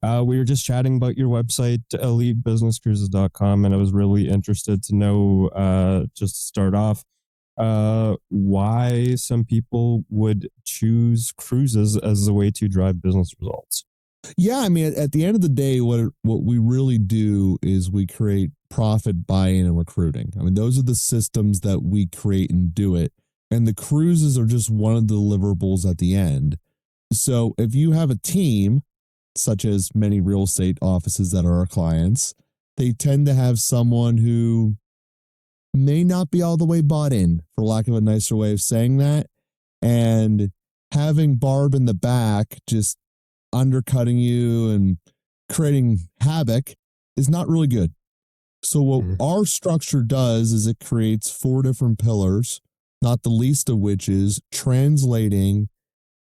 We were just chatting about your website, elitebusinesscruises.com, and I was really interested to know, just to start off, why some people would choose cruises as a way to drive business results. Yeah, I mean, at the end of the day, what we really do is we create profit, buy-in, and recruiting. I mean, those are the systems that we create and do it. And the cruises are just one of the deliverables at the end. So if you have a team, such as many real estate offices that are our clients, they tend to have someone who may not be all the way bought in, for lack of a nicer way of saying that. And having Barb in the back just undercutting you and creating havoc is not really good. So what our structure does is it creates 4 different pillars, not the least of which is translating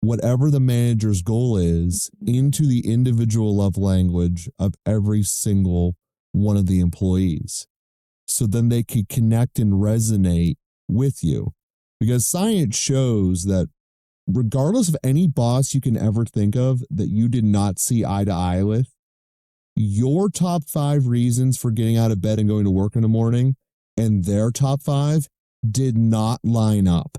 whatever the manager's goal is into the individual love language of every single one of the employees. So then they can connect and resonate with you. Because science shows that regardless of any boss you can ever think of that you did not see eye to eye with, your top 5 reasons for getting out of bed and going to work in the morning and their top 5 did not line up.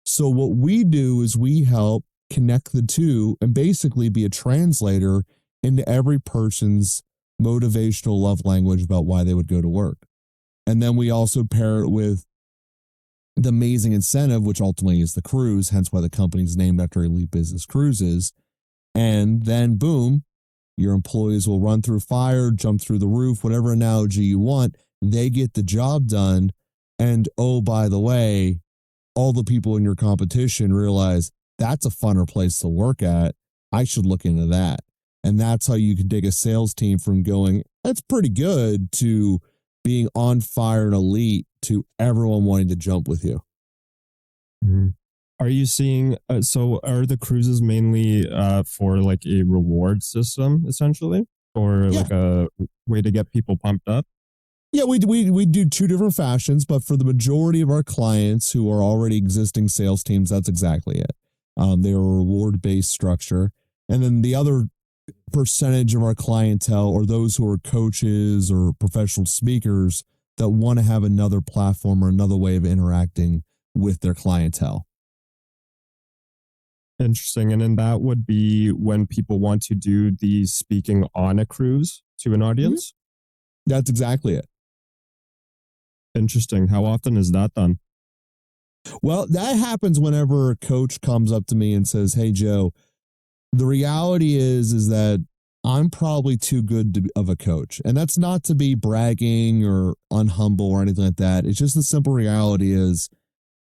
So what we do is we help connect the two and basically be a translator into every person's motivational love language about why they would go to work. And then we also pair it with the amazing incentive, which ultimately is the cruise, hence why the company's named after Elite Business Cruises. And then boom, your employees will run through fire, jump through the roof, whatever analogy you want. They get the job done. And oh, by the way, all the people in your competition realize that's a funner place to work at. I should look into that. And that's how you can take a sales team from going, that's pretty good, to being on fire and elite, to everyone wanting to jump with you. Are you seeing, so are the cruises mainly for like a reward system, essentially? Or like a way to get people pumped up? Yeah, we do 2 different fashions, but for the majority of our clients who are already existing sales teams, that's exactly it. They're a reward-based structure. And then the other percentage of our clientele, or those who are coaches or professional speakers that want to have another platform or another way of interacting with their clientele. Interesting. And then that would be when people want to do the speaking on a cruise to an audience? That's exactly it. Interesting. How often is that done? Well, that happens whenever a coach comes up to me and says, hey, Joe, the reality is that I'm probably too good of a coach. And that's not to be bragging or unhumble or anything like that. It's just the simple reality is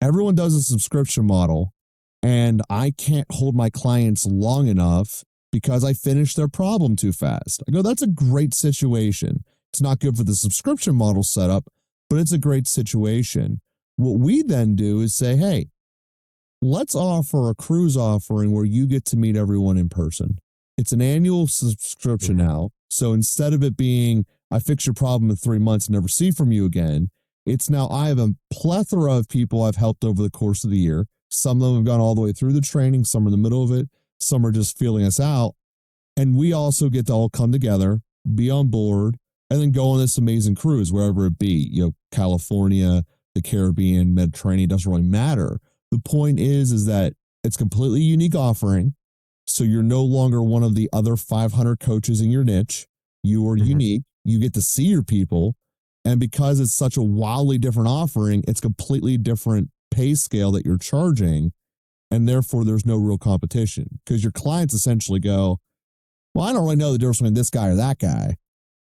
everyone does a subscription model, and I can't hold my clients long enough because I finish their problem too fast. I go, that's a great situation. It's not good for the subscription model setup, but it's a great situation. What we then do is say, hey, let's offer a cruise offering where you get to meet everyone in person. It's an annual subscription now. So instead of it being, I fix your problem in 3 months and never see from you again, it's now I have a plethora of people I've helped over the course of the year. Some of them have gone all the way through the training. Some are in the middle of it. Some are just feeling us out. And we also get to all come together, be on board, and then go on this amazing cruise, wherever it be, California, the Caribbean, Mediterranean, doesn't really matter. The point is that it's completely unique offering. So you're no longer one of the other 500 coaches in your niche. You are unique. You get to see your people. And because it's such a wildly different offering, it's completely different pay scale that you're charging. And therefore, there's no real competition because your clients essentially go, well, I don't really know the difference between this guy or that guy,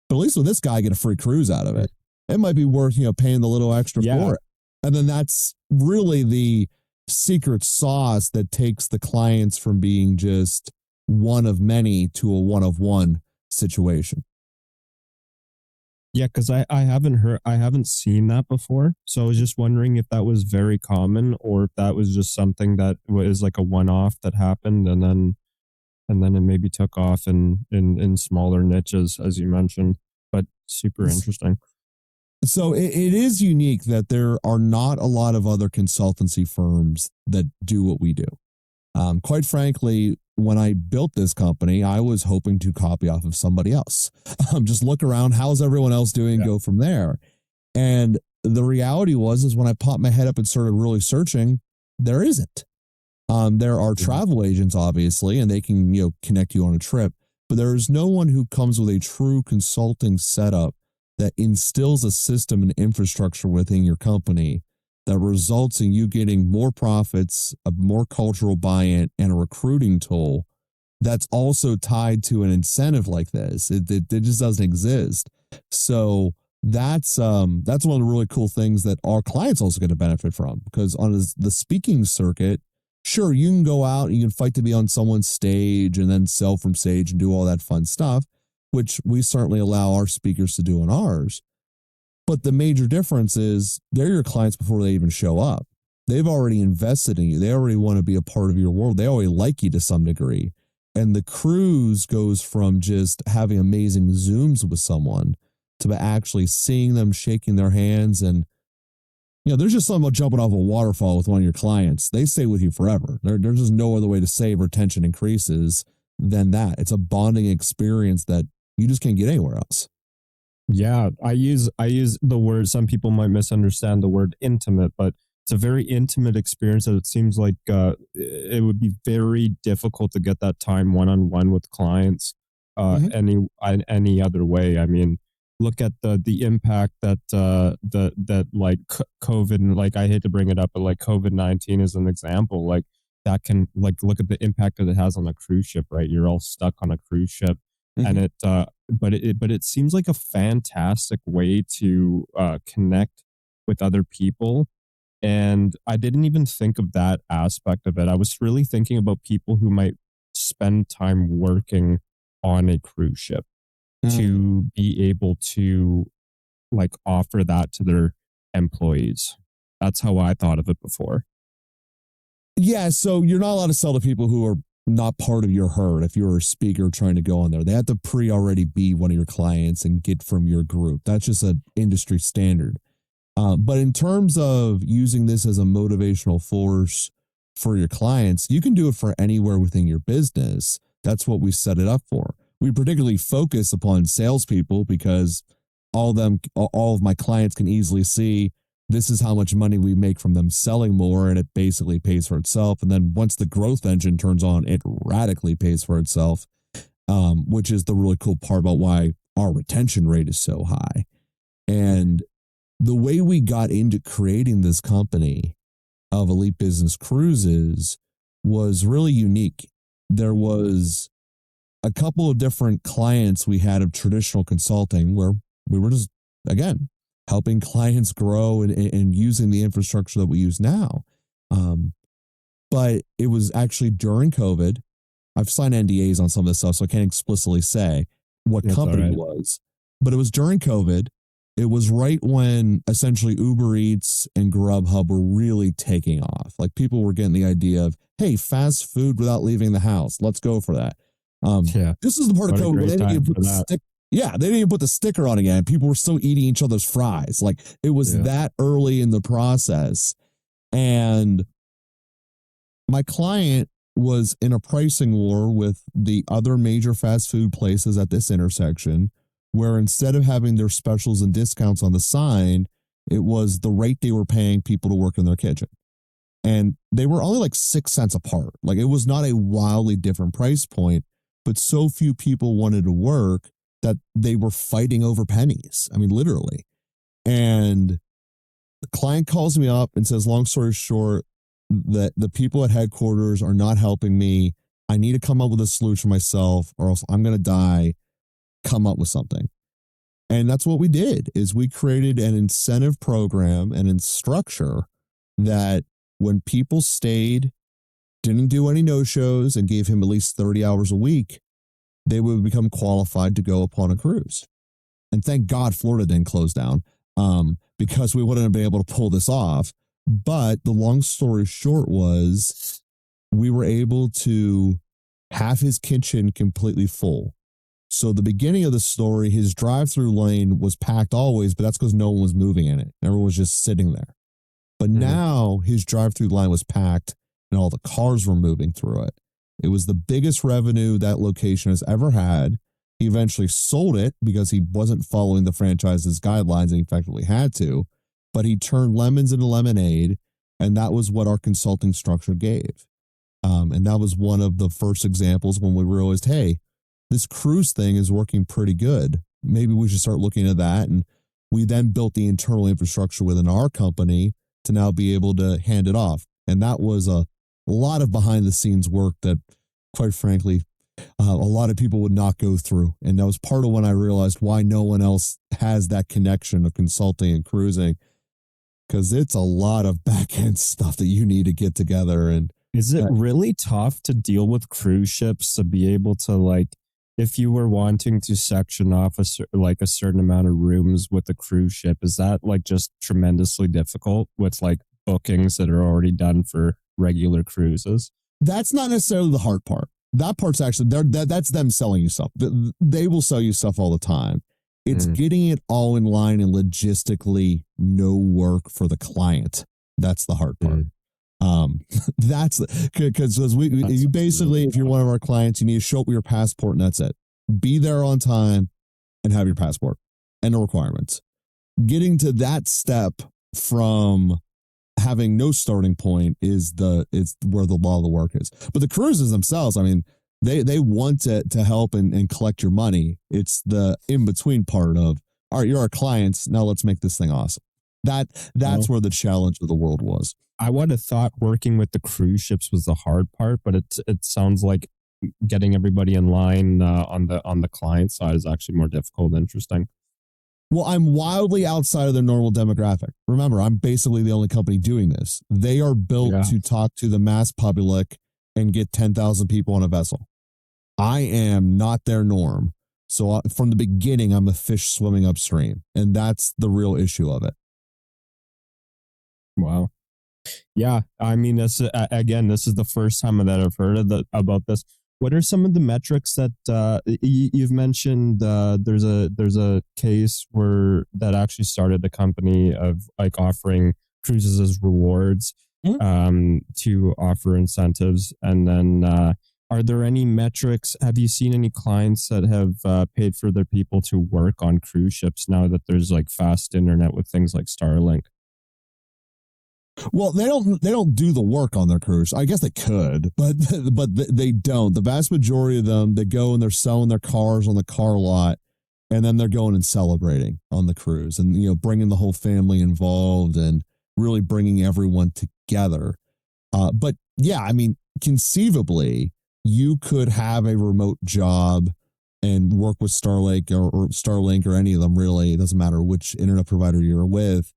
but at least with this guy, I get a free cruise out of it. It might be worth, paying the little extra for it. And then that's really the secret sauce that takes the clients from being just one of many to a one of one situation. Yeah, because I haven't seen that before. So I was just wondering if that was very common or if that was just something that was like a one-off that happened and then it maybe took off in smaller niches, as you mentioned. But super interesting. So it is unique that there are not a lot of other consultancy firms that do what we do. Quite frankly, when I built this company, I was hoping to copy off of somebody else. Just look around, how's everyone else doing, go from there. And the reality is when I popped my head up and started really searching, there isn't. There are travel agents, obviously, and they can, connect you on a trip, but there is no one who comes with a true consulting setup that instills a system and infrastructure within your company that results in you getting more profits, a more cultural buy-in, and a recruiting tool that's also tied to an incentive like this. It just doesn't exist. So that's one of the really cool things that our clients also get to benefit from, because on the speaking circuit, sure, you can go out and you can fight to be on someone's stage and then sell from stage and do all that fun stuff, which we certainly allow our speakers to do on ours. But the major difference is they're your clients before they even show up. They've already invested in you. They already want to be a part of your world. They already like you to some degree. And the cruise goes from just having amazing Zooms with someone to actually seeing them, shaking their hands. And, there's just something about jumping off a waterfall with one of your clients. They stay with you forever. There's just no other way to say retention increases than that. It's a bonding experience that you just can't get anywhere else. Yeah, I use the word, some people might misunderstand the word intimate, but it's a very intimate experience that it seems like it would be very difficult to get that time one-on-one with clients any other way. I mean, look at the impact that that like COVID, and like I hate to bring it up, but like COVID-19 is an example. Like that can look at the impact that it has on a cruise ship, right? You're all stuck on a cruise ship. And it seems like a fantastic way to connect with other people. And I didn't even think of that aspect of it. I was really thinking about people who might spend time working on a cruise ship to be able to offer that to their employees. That's how I thought of it before. Yeah, so you're not allowed to sell to people who are not part of your herd. If you're a speaker trying to go on there, they have to already be one of your clients and get from your group. That's just an industry standard. But in terms of using this as a motivational force for your clients, you can do it for anywhere within your business. That's what we set it up for. We particularly focus upon salespeople because all of my clients can easily see this is how much money we make from them selling more, and it basically pays for itself. And then once the growth engine turns on, it radically pays for itself, which is the really cool part about why our retention rate is so high. And the way we got into creating this company of Elite Business Cruises was really unique. There was a couple of different clients we had of traditional consulting where we were just, again, helping clients grow and using the infrastructure that we use now. But it was actually during COVID. I've signed NDAs on some of this stuff, so I can't explicitly say what company it was. But it was during COVID. It was right when essentially Uber Eats and Grubhub were really taking off. Like people were getting the idea of, hey, fast food without leaving the house. Let's go for that. This is the part of COVID where they didn't even put the stick. Yeah, they didn't even put the sticker on again. People were still eating each other's fries. Like it was that early in the process. And my client was in a pricing war with the other major fast food places at this intersection, where instead of having their specials and discounts on the sign, it was the rate they were paying people to work in their kitchen. And they were only like 6 cents apart. Like it was not a wildly different price point, but so few people wanted to work that they were fighting over pennies. I mean, literally. And the client calls me up and says, long story short, that the people at headquarters are not helping me. I need to come up with a solution myself or else I'm going to die. Come up with something. And that's what we did, is we created an incentive program and in structure that when people stayed, didn't do any no-shows and gave him at least 30 hours a week, they would become qualified to go upon a cruise. And thank God Florida didn't close down because we wouldn't have been able to pull this off. But the long story short was we were able to have his kitchen completely full. So the beginning of the story, his drive-through lane was packed always, but that's because no one was moving in it. Everyone was just sitting there. But now his drive-through line was packed and all the cars were moving through it. It was the biggest revenue that location has ever had. He eventually sold it because he wasn't following the franchise's guidelines and he effectively had to, but he turned lemons into lemonade, and that was what our consulting structure gave. And that was one of the first examples when we realized, hey, this cruise thing is working pretty good. Maybe we should start looking at that. And we then built the internal infrastructure within our company to now be able to hand it off. And that was a lot of behind the scenes work that, quite frankly, a lot of people would not go through. And that was part of when I realized why no one else has that connection of consulting and cruising, because it's a lot of back end stuff that you need to get together. And is it really tough to deal with cruise ships to be able to, like, if you were wanting to section off a certain amount of rooms with a cruise ship, is that like just tremendously difficult with like bookings that are already done for regular cruises? That's not necessarily the hard part. That part's actually that's them selling you stuff. They will sell you stuff all the time. It's getting it all in line and logistically no work for the client. That's the hard part. That's because you basically, if you're one of our clients, you need to show up with your passport and that's it. Be there on time and have your passport and the requirements. Getting to that step from having no starting point is where the law of the work is. But the cruises themselves, I mean, they want to help and collect your money. It's the in-between part of, all right, you're our clients, now let's make this thing awesome. That's where the challenge of the world was. I would have thought working with the cruise ships was the hard part, but it sounds like getting everybody in line on the client side is actually more difficult and interesting. Well, I'm wildly outside of their normal demographic. Remember, I'm basically the only company doing this. They are built to talk to the mass public and get 10,000 people on a vessel. I am not their norm. So from the beginning, I'm a fish swimming upstream, and that's the real issue of it. Wow. Yeah, I mean, this is the first time that I've heard about this. What are some of the metrics that you've mentioned? There's a case that actually started a company of like offering cruises as rewards to offer incentives. And then are there any metrics? Have you seen any clients that have paid for their people to work on cruise ships now that there's like fast internet with things like Starlink? Well, they don't do the work on their cruise. I guess they could, but they don't. The vast majority of them, they go and they're selling their cars on the car lot, and then they're going and celebrating on the cruise, and bringing the whole family involved and really bringing everyone together. But yeah, I mean, conceivably, you could have a remote job and work with Starlink or Starlink or any of them. Really, it doesn't matter which internet provider you're with.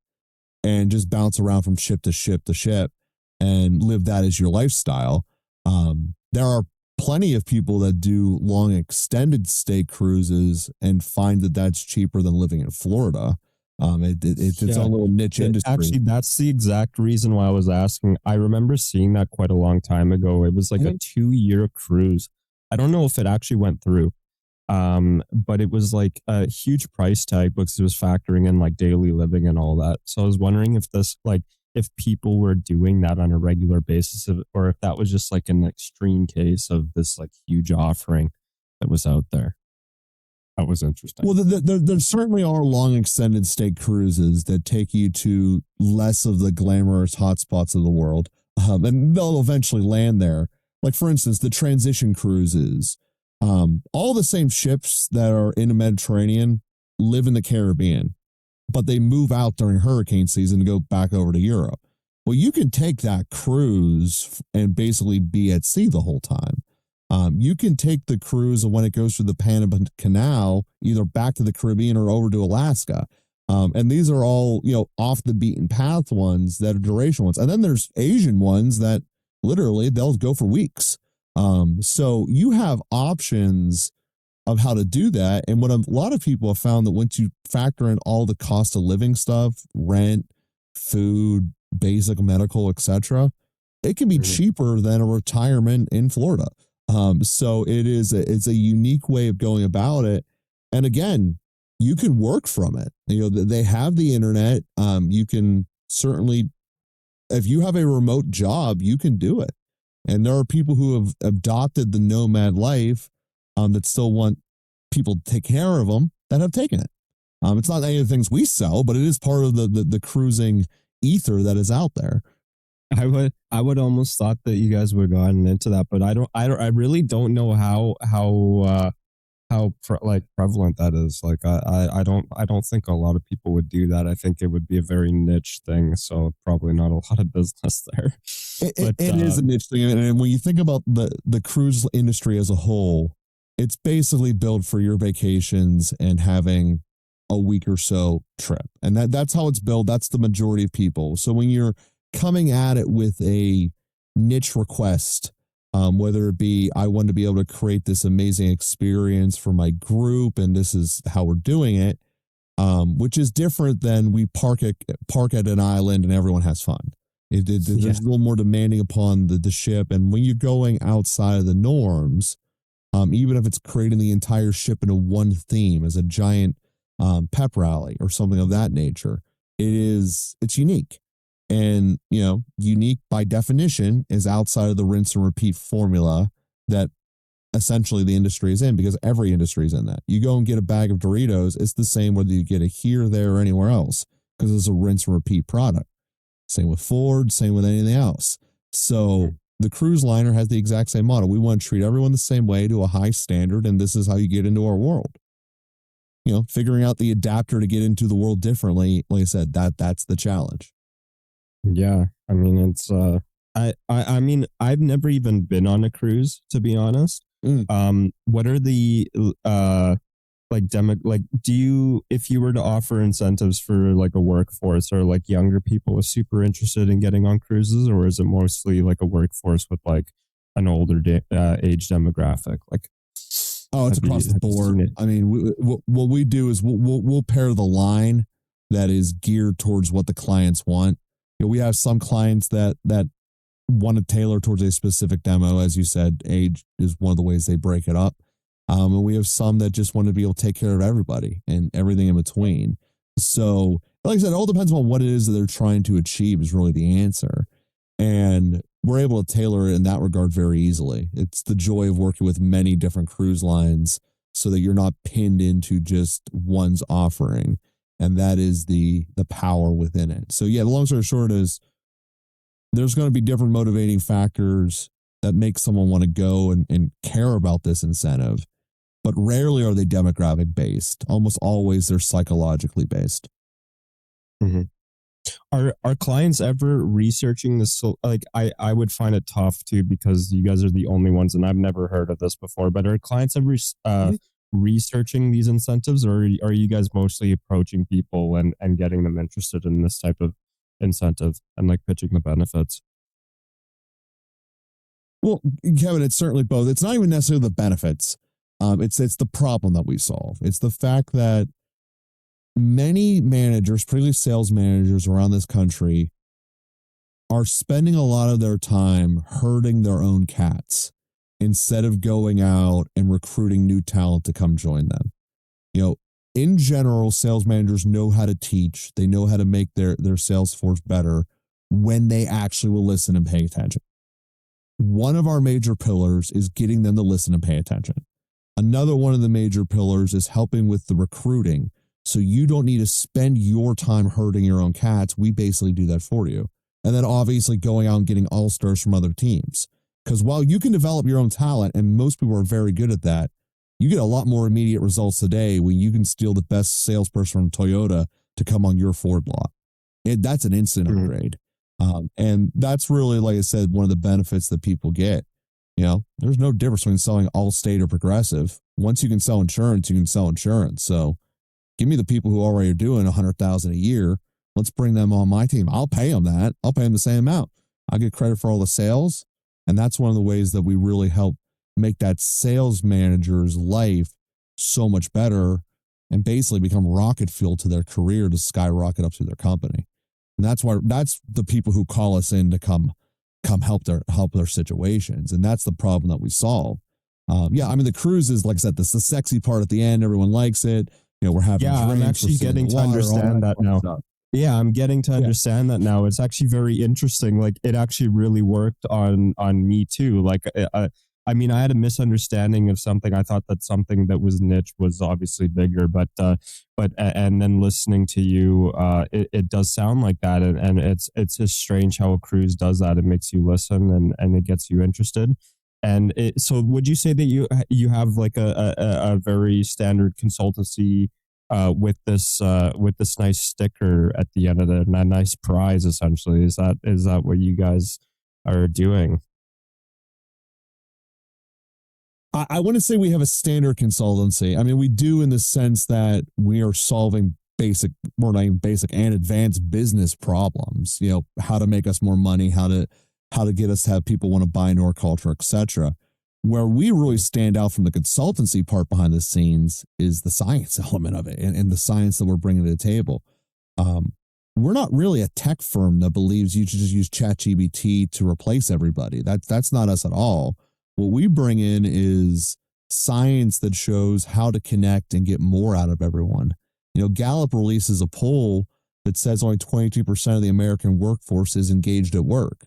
And just bounce around from ship to ship to ship and live that as your lifestyle. There are plenty of people that do long extended stay cruises and find that that's cheaper than living in Florida. It's its own little niche industry. Actually, that's the exact reason why I was asking. I remember seeing that quite a long time ago. It was like a 2-year cruise. I don't know if it actually went through. But it was like a huge price tag because it was factoring in like daily living and all that. So I was wondering if people were doing that on a regular basis, or if that was just like an extreme case of this like huge offering that was out there. That was interesting. Well, there certainly are long extended stay cruises that take you to less of the glamorous hotspots of the world. And they'll eventually land there. Like, for instance, the transition cruises. All the same ships that are in the Mediterranean live in the Caribbean, but they move out during hurricane season to go back over to Europe. Well, you can take that cruise and basically be at sea the whole time. You can take the cruise when it goes through the Panama Canal, either back to the Caribbean or over to Alaska. And these are all, off the beaten path ones that are duration ones. And then there's Asian ones that literally they'll go for weeks. So you have options of how to do that. And what a lot of people have found that once you factor in all the cost of living stuff, rent, food, basic medical, etc., it can be cheaper than a retirement in Florida. So it's a unique way of going about it. And again, you can work from it. They have the internet. You can certainly, if you have a remote job, you can do it. And there are people who have adopted the nomad life that still want people to take care of them that have taken it. It's not any of the things we sell, but it is part of the cruising ether that is out there. I would almost thought that you guys would have gotten into that, but I really don't know how prevalent that is. Like I don't think a lot of people would do that. I think it would be a very niche thing, so probably not a lot of business there. It is a niche thing, and when you think about the cruise industry as a whole, it's basically built for your vacations and having a week or so trip, and that's how it's built. That's the majority of people. So when you're coming at it with a niche request, whether it be I want to be able to create this amazing experience for my group, and this is how we're doing it, which is different than we park at an island and everyone has fun. There's a little more demanding upon the ship, and when you're going outside of the norms, even if it's creating the entire ship into one theme as a giant pep rally or something of that nature, it's unique. And, unique by definition is outside of the rinse and repeat formula that essentially the industry is in, because every industry is in that. You go and get a bag of Doritos, it's the same whether you get it here, there, or anywhere else, because it's a rinse and repeat product. Same with Ford, same with anything else. So the cruise liner has the exact same model. We want to treat everyone the same way to a high standard, and this is how you get into our world. Figuring out the adapter to get into the world differently, like I said, that's the challenge. Yeah, I mean, it's I mean, I've never even been on a cruise, to be honest. What are the do you, if you were to offer incentives for like a workforce or like younger people super interested in getting on cruises, or is it mostly like a workforce with like an older age demographic? Like, it's across the board. I mean, what we do is we'll pair the line that is geared towards what the clients want. We have some clients that want to tailor towards a specific demo. As you said, age is one of the ways they break it up. And we have some that just want to be able to take care of everybody and everything in between. So, like I said, it all depends on what it is that they're trying to achieve is really the answer. And we're able to tailor it in that regard very easily. It's the joy of working with many different cruise lines so that you're not pinned into just one's offering. And that is the power within it. So yeah, the long story short is there's going to be different motivating factors that make someone want to go and care about this incentive, but rarely are they demographic based. Almost always they're psychologically based. Mm-hmm. Are clients ever researching this? So, like, I would find it tough too, because you guys are the only ones, and I've never heard of this before. But are clients ever researching these incentives, or are you guys mostly approaching people and getting them interested in this type of incentive and like pitching the benefits? Well, Kevin, it's certainly both. It's not even necessarily the benefits. It's the problem that we solve. It's the fact that many managers, particularly sales managers around this country, are spending a lot of their time herding their own cats instead of going out and recruiting new talent to come join them. In general, sales managers know how to teach. They know how to make their sales force better when they actually will listen and pay attention. One of our major pillars is getting them to listen and pay attention. Another one of the major pillars is helping with the recruiting. So you don't need to spend your time herding your own cats. We basically do that for you. And then obviously going out and getting all-stars from other teams. Because while you can develop your own talent, and most people are very good at that, you get a lot more immediate results today when you can steal the best salesperson from Toyota to come on your Ford lot. That's an instant upgrade. And that's really, like I said, one of the benefits that people get. There's no difference between selling Allstate or Progressive. Once you can sell insurance, you can sell insurance. So give me the people who already are doing $100,000 a year. Let's bring them on my team. I'll pay them that. I'll pay them the same amount. I'll get credit for all the sales. And that's one of the ways that we really help make that sales manager's life so much better and basically become rocket fuel to their career to skyrocket up through their company. And that's the people who call us in to come help their situations. And that's the problem that we solve. The cruise is, like I said, this the sexy part at the end. Everyone likes it. We're having drinks. I'm actually getting to understand that now. Stuff. Yeah, I'm getting to understand that now. It's actually very interesting. Like it actually really worked on me too. Like I mean, I had a misunderstanding of something. I thought that something that was niche was obviously bigger, and then listening to you, it does sound like that, and it's just strange how a cruise does that. It makes you listen and it gets you interested. And so, would you say that you have like a very standard consultancy with this nice sticker at the end of it, and a nice prize essentially? Is that what you guys are doing? I want to say we have a standard consultancy. I mean, we do in the sense that we are solving basic, more not even basic and advanced business problems. You know, how to make us more money, how to get us to have people want to buy into our culture, etc. Where we really stand out from the consultancy part behind the scenes is the science element of it and the science that we're bringing to the table. We're not really a tech firm that believes you should just use ChatGPT to replace everybody. That's not us at all. What we bring in is science that shows how to connect and get more out of everyone. You know, Gallup releases a poll that says only 22% of the American workforce is engaged at work.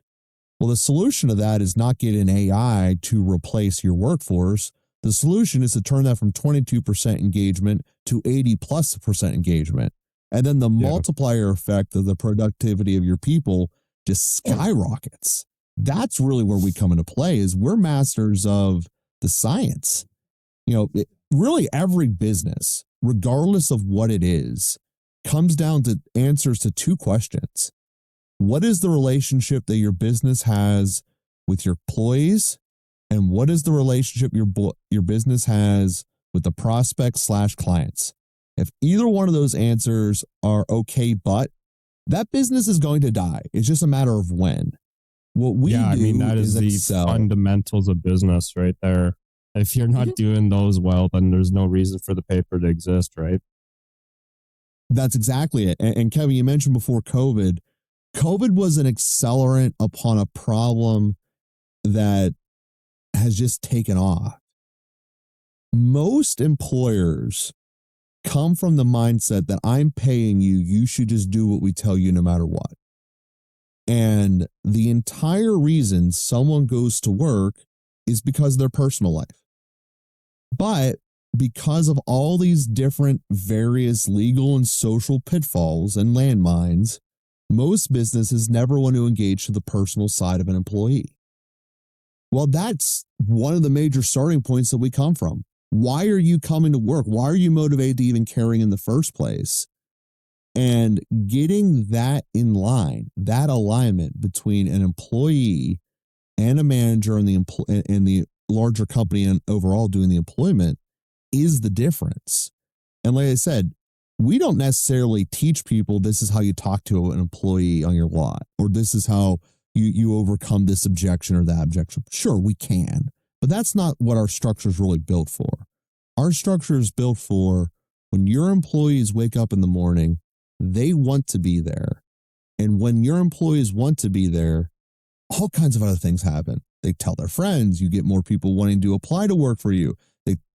Well, the solution to that is not get an AI to replace your workforce. The solution is to turn that from 22% engagement to 80+% engagement. And then the multiplier effect of the productivity of your people just skyrockets. That's really where we come into play, is we're masters of the science. You know, really every business, regardless of what it is, comes down to answers to two questions. What is the relationship that your business has with your employees? And what is the relationship your business has with the prospects / clients? If either one of those answers are okay, but that business is going to die. It's just a matter of when. What we do, I mean, that is the excel. fundamentals of business right there. If you're not doing those well, then there's no reason for the paper to exist, right? That's exactly it. And Kevin, you mentioned before COVID. COVID was an accelerant upon a problem that has just taken off. Most employers come from the mindset that I'm paying you, you should just do what we tell you no matter what. And the entire reason someone goes to work is because of their personal life. But because of all these different various legal and social pitfalls and landmines, most businesses never want to engage to the personal side of an employee. Well, that's one of the major starting points that we come from. Why are you coming to work? Why are you motivated to even caring in the first place? And getting that in line, that alignment between an employee and a manager and the larger company and overall doing the employment is the difference. And like I said, we don't necessarily teach people this is how you talk to an employee on your lot, or this is how you overcome this objection or that objection. Sure, we can, but that's not what our structure is really built for. Our structure is built for when your employees wake up in the morning, they want to be there. And when your employees want to be there, all kinds of other things happen. They tell their friends, you get more people wanting to apply to work for you.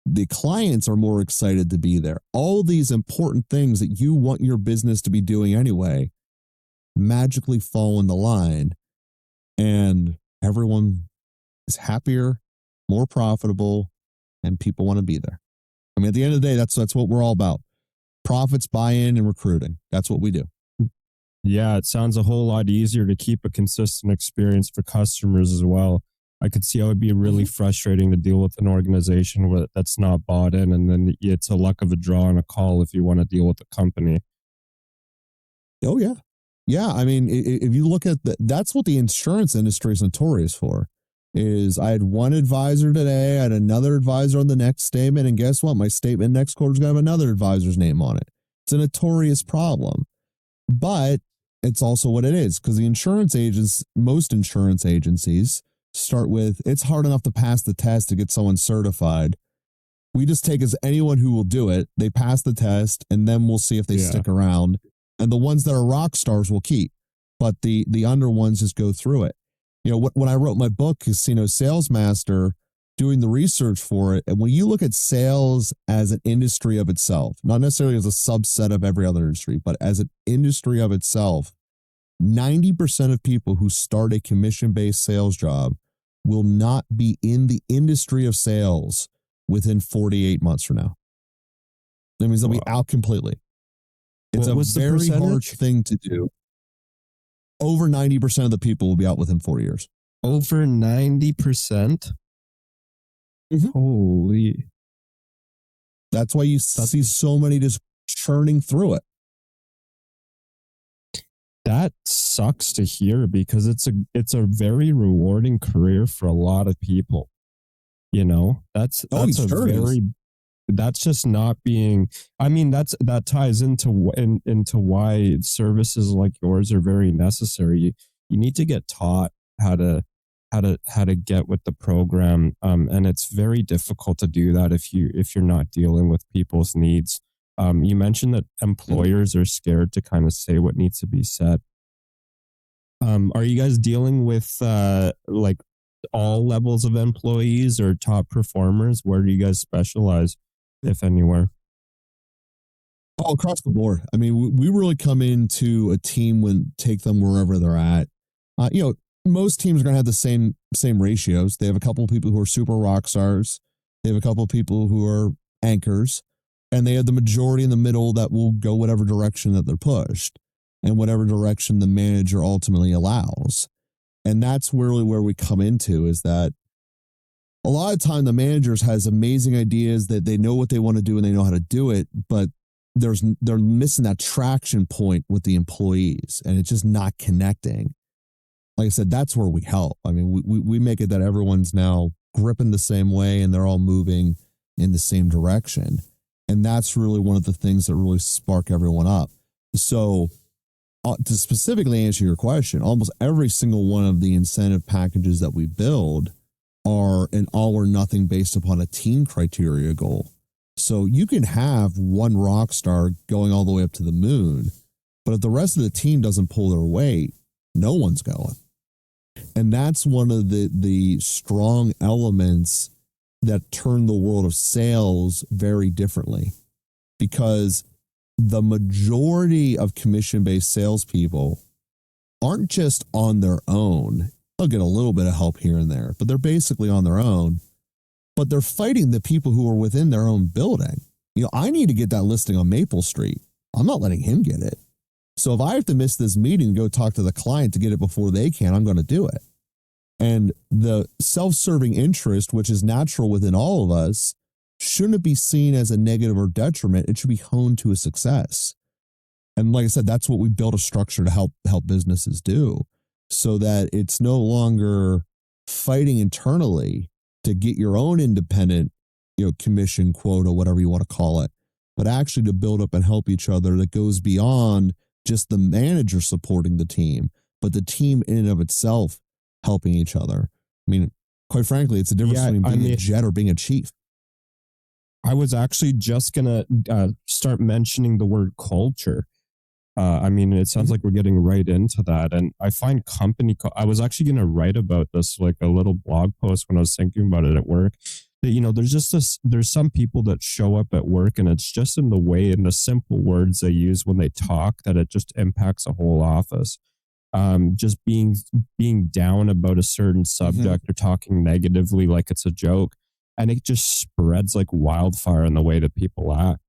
The clients are more excited to be there. All these important things that you want your business to be doing anyway magically fall in the line, and everyone is happier, more profitable, and people want to be there. I mean, at the end of the day, that's what we're all about. Profits, buy-in, and recruiting. That's what we do. Yeah, it sounds a whole lot easier to keep a consistent experience for customers as well. I could see how it would be really frustrating to deal with an organization that's not bought in, and then it's a luck of a draw and a call if you want to deal with the company. Oh, yeah. Yeah, I mean, if you look at that's what the insurance industry is notorious for. Is I had one advisor today, I had another advisor on the next statement, and guess what? My statement next quarter is going to have another advisor's name on it. It's a notorious problem, but it's also what it is, because the insurance agents, most insurance agencies start with, it's hard enough to pass the test to get someone certified. We just take as anyone who will do it. They pass the test, and then we'll see if they stick around. And the ones that are rock stars will keep, but the under ones just go through it. You know, when I wrote my book, Casino Sales Master, doing the research for it. And when you look at sales as an industry of itself, not necessarily as a subset of every other industry, but as an industry of itself, 90% of people who start a commission-based sales job will not be in the industry of sales within 48 months from now. That means they'll be out completely. It's a very hard thing to do. Over 90% of the people will be out within 4 years. Over 90%? Mm-hmm. Holy. That's why you see so many just churning through it. That sucks to hear because it's a very rewarding career for a lot of people. You know, that's just not being, I mean, that ties into why services like yours are very necessary. You need to get taught how to get with the program. And it's very difficult to do that if you're not dealing with people's needs. You mentioned that employers are scared to kind of say what needs to be said. Are you guys dealing with like all levels of employees or top performers? Where do you guys specialize, if anywhere? All across the board. I mean, we really come into a team and take them wherever they're at. Most teams are going to have the same ratios. They have a couple of people who are super rock stars. They have a couple of people who are anchors, and they have the majority in the middle that will go whatever direction that they're pushed and whatever direction the manager ultimately allows. And that's really where we come into, is that a lot of time the managers has amazing ideas that they know what they want to do and they know how to do it, but they're missing that traction point with the employees, and it's just not connecting. Like I said, that's where we help. I mean, we make it that everyone's now gripping the same way and they're all moving in the same direction. And that's really one of the things that really spark everyone up. So to specifically answer your question, almost every single one of the incentive packages that we build are an all or nothing based upon a team criteria goal. So you can have one rock star going all the way up to the moon, but if the rest of the team doesn't pull their weight, no one's going. And that's one of the strong elements that turn the world of sales very differently, because the majority of commission-based salespeople aren't just on their own. They'll get a little bit of help here and there, but they're basically on their own. But they're fighting the people who are within their own building. I need to get that listing on Maple Street. I'm not letting him get it. So if I have to miss this meeting and go talk to the client to get it before they can, I'm going to do it. And the self-serving interest, which is natural within all of us, shouldn't be seen as a negative or detriment. It should be honed to a success. And like I said, that's what we built a structure to help businesses do, so that it's no longer fighting internally to get your own independent, commission quota, whatever you want to call it, but actually to build up and help each other that goes beyond just the manager supporting the team, but the team in and of itself helping each other. I mean, quite frankly, it's a difference between being a jet or being a chief. I was actually just going to start mentioning the word culture. It sounds like we're getting right into that. And I find I was actually going to write about this, like a little blog post when I was thinking about it at work. That, there's some people that show up at work and it's just in the way, in the simple words they use when they talk, that it just impacts a whole office. Just being down about a certain subject or talking negatively like it's a joke. And it just spreads like wildfire in the way that people act.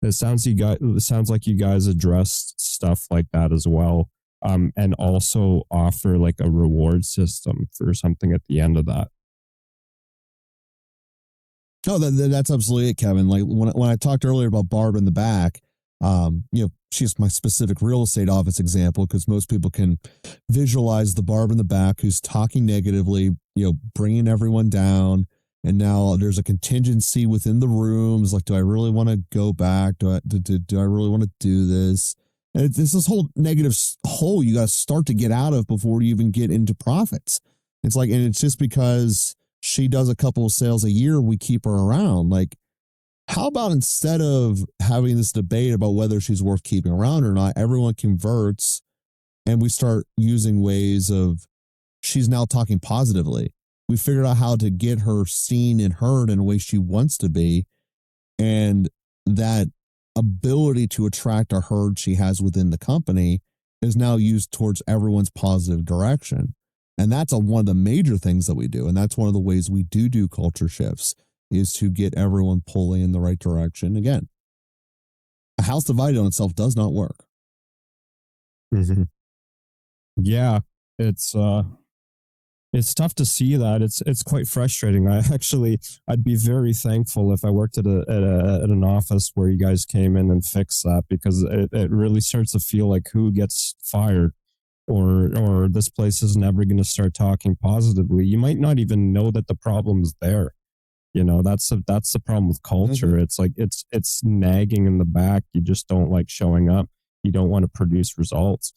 It sounds like you guys address stuff like that as well, and also offer like a reward system for something at the end of that. No, that's absolutely it, Kevin. Like when I talked earlier about Barb in the back, she's my specific real estate office example, because most people can visualize the Barb in the back who's talking negatively, bringing everyone down. And now there's a contingency within the rooms. Like, do I really want to go back? Do I really want to do this? And it's this whole negative hole you got to start to get out of before you even get into profits. It's like, and it's just because she does a couple of sales a year, we keep her around. Like, how about instead of having this debate about whether she's worth keeping around or not, everyone converts and we start using ways of, she's now talking positively. We figured out how to get her seen and heard in a way she wants to be. And that ability to attract a herd she has within the company is now used towards everyone's positive direction. And that's one of the major things that we do. And that's one of the ways we do culture shifts, is to get everyone pulling in the right direction. Again, a house divided on itself does not work. Mm-hmm. Yeah, it's tough to see that. It's quite frustrating. I'd be very thankful if I worked at an office where you guys came in and fixed that, because it really starts to feel like who gets fired, or this place is never going to start talking positively. You might not even know that the problem's there. That's the problem with culture. Mm-hmm. It's like it's nagging in the back. You just don't like showing up. You don't want to produce results.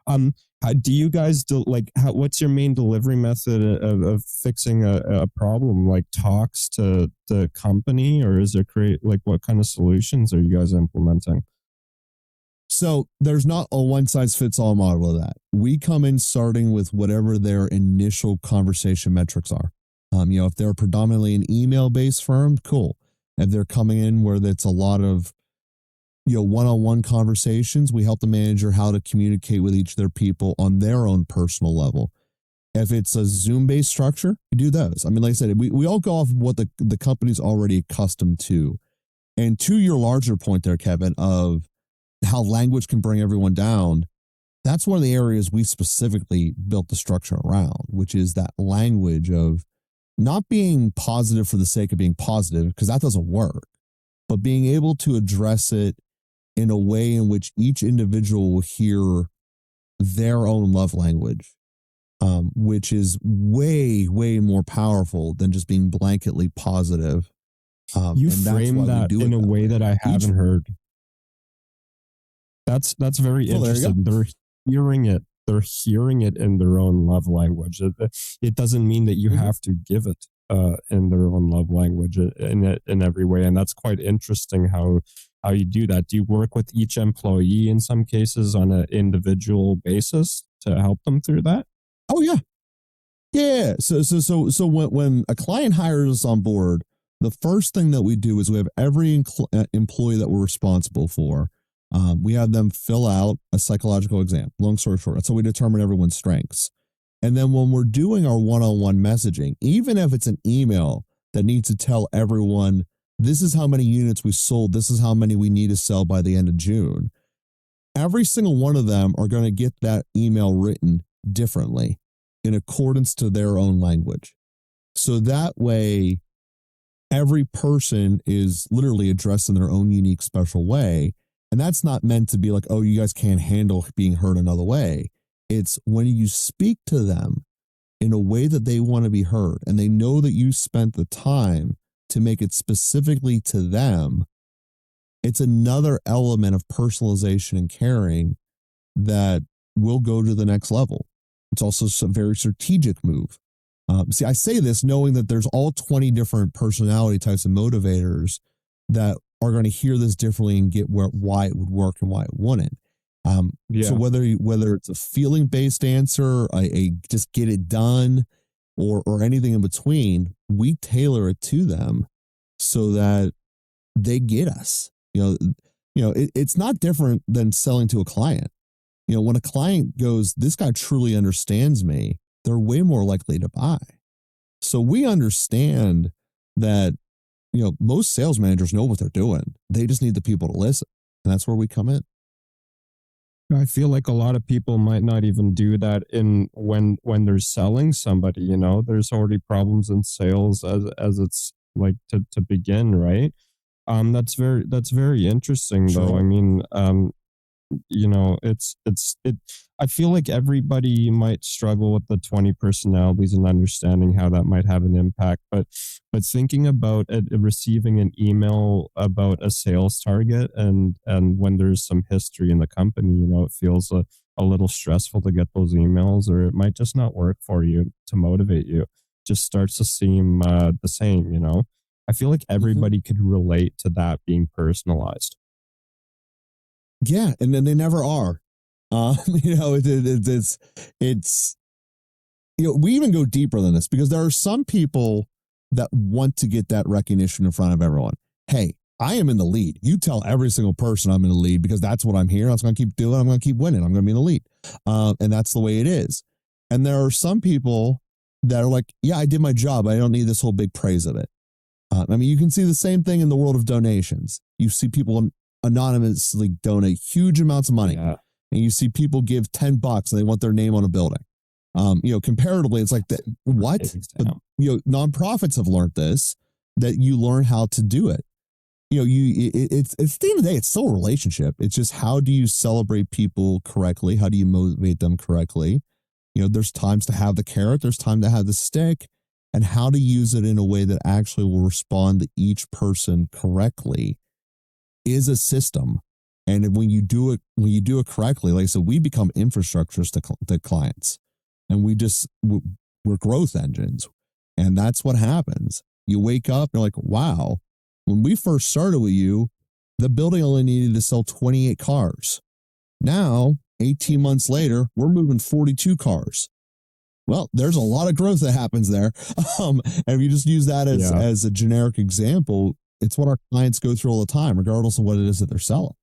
How do you guys what's your main delivery method of fixing a problem? Like talks to the company, or is there what kind of solutions are you guys implementing? So there's not a one size fits all model of that. We come in starting with whatever their initial conversation metrics are. If they're predominantly an email based firm, cool. If they're coming in where it's a lot of one-on-one conversations, we help the manager how to communicate with each of their people on their own personal level. If it's a Zoom-based structure, we do those. I mean, like I said, we all go off of what the company's already accustomed to. And to your larger point there, Kevin, of how language can bring everyone down, that's one of the areas we specifically built the structure around, which is that language of not being positive for the sake of being positive, because that doesn't work, but being able to address it in a way in which each individual will hear their own love language, which is way, way more powerful than just being blanketly positive. You frame that in a way that I haven't heard. That's very interesting. They're hearing it. They're hearing it in their own love language. It doesn't mean that you have to give it in their own love language in every way. And that's quite interesting how you do that. Do you work with each employee in some cases on an individual basis to help them through that? Oh yeah. Yeah. So when a client hires us on board, the first thing that we do is we have every employee that we're responsible for. We have them fill out a psychological exam. Long story short, that's how we determine everyone's strengths. And then when we're doing our one-on-one messaging, even if it's an email that needs to tell everyone, this is how many units we sold, this is how many we need to sell by the end of June, every single one of them are going to get that email written differently in accordance to their own language. So that way, every person is literally addressed in their own unique, special way. And that's not meant to be like, oh, you guys can't handle being heard another way. It's when you speak to them in a way that they want to be heard and they know that you spent the time to make it specifically to them. It's another element of personalization and caring that will go to the next level. It's also a very strategic move. See, I say this knowing that there's all 20 different personality types and motivators that are going to hear this differently and get why it would work and why it wouldn't. So whether it's a feeling based answer, a just get it done, or anything in between, we tailor it to them so that they get us. It's not different than selling to a client. When a client goes, this guy truly understands me, they're way more likely to buy. So we understand that, most sales managers know what they're doing. They just need the people to listen. And that's where we come in. I feel like a lot of people might not even do that when they're selling somebody, there's already problems in sales as it's like to begin, right? That's very interesting though. I mean, I feel like everybody might struggle with the 20 personalities and understanding how that might have an impact. But thinking about receiving an email about a sales target and when there's some history in the company, it feels a little stressful to get those emails, or it might just not work for you to motivate you. It just starts to seem the same, I feel like everybody could relate to that being personalized. Yeah, and then they never are. It's we even go deeper than this because there are some people that want to get that recognition in front of everyone. Hey, I am in the lead. You tell every single person I'm in the lead because that's what I'm here. That's what I'm going to keep doing. I'm going to keep winning. I'm going to be in the lead. And that's the way it is. And there are some people that are like, yeah, I did my job. I don't need this whole big praise of it. I mean, you can see the same thing in the world of donations. You see people anonymously donate huge amounts of money. Yeah. And you see people give $10 and they want their name on a building. Comparatively, it's like that. What? But, nonprofits have learned this, that you learn how to do it. It's at the end of the day, it's still a relationship. It's just, how do you celebrate people correctly? How do you motivate them correctly? There's times to have the carrot, there's time to have the stick, and how to use it in a way that actually will respond to each person correctly is a system. And when you do it correctly, like I said, we become infrastructures to clients, and we're growth engines. And that's what happens. You wake up, and you're like, wow, when we first started with you, the building only needed to sell 28 cars. Now, 18 months later, we're moving 42 cars. Well, there's a lot of growth that happens there. And if you just use that as a generic example, it's what our clients go through all the time, regardless of what it is that they're selling.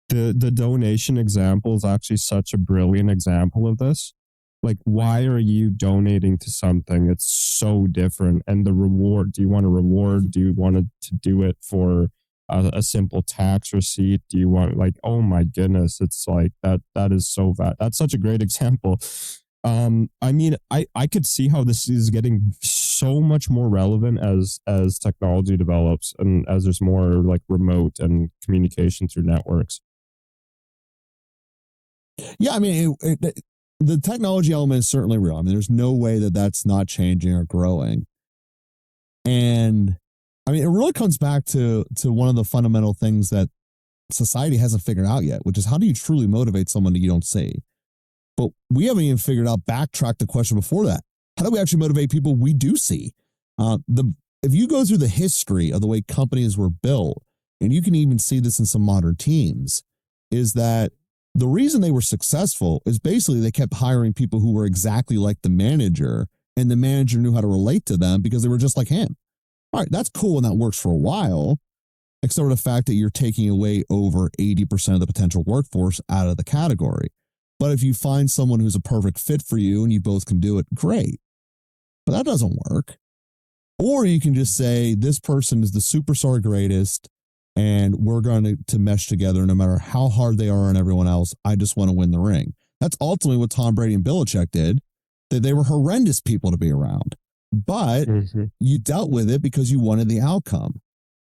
The donation example is actually such a brilliant example of this. Like, why are you donating to something? It's so different. And the reward, do you want a reward? Do you want to do it for a simple tax receipt? Do you want, like, oh my goodness, it's like that is so bad. That's such a great example. I mean, I could see how this is getting so much more relevant as technology develops and as there's more like remote and communication through networks. Yeah, I mean, the technology element is certainly real. I mean, there's no way that that's not changing or growing. And I mean, it really comes back to one of the fundamental things that society hasn't figured out yet, which is, how do you truly motivate someone that you don't see? But we haven't even figured out, backtrack the question before that. How do we actually motivate people we do see? If you go through the history of the way companies were built, and you can even see this in some modern teams, is that the reason they were successful is basically they kept hiring people who were exactly like the manager, and the manager knew how to relate to them because they were just like him. All right, that's cool and that works for a while, except for the fact that you're taking away over 80% of the potential workforce out of the category. But if you find someone who's a perfect fit for you and you both can do it, great. But that doesn't work. Or you can just say, this person is the superstar greatest, and we're going to mesh together no matter how hard they are on everyone else. I just want to win the ring. That's ultimately what Tom Brady and Belichick did. That they were horrendous people to be around. But you dealt with it because you wanted the outcome.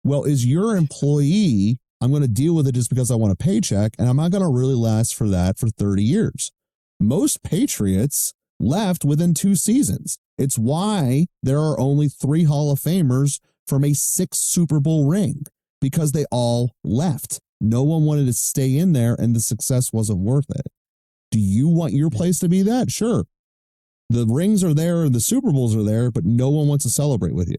Well, is your employee, I'm going to deal with it just because I want a paycheck, and I'm not going to really last for that for 30 years. Most Patriots left within 2 seasons. It's why there are only 3 Hall of Famers from a 6 Super Bowl ring, because they all left. No one wanted to stay in there, and the success wasn't worth it. Do you want your place to be that? Sure. The rings are there and the Super Bowls are there, but no one wants to celebrate with you.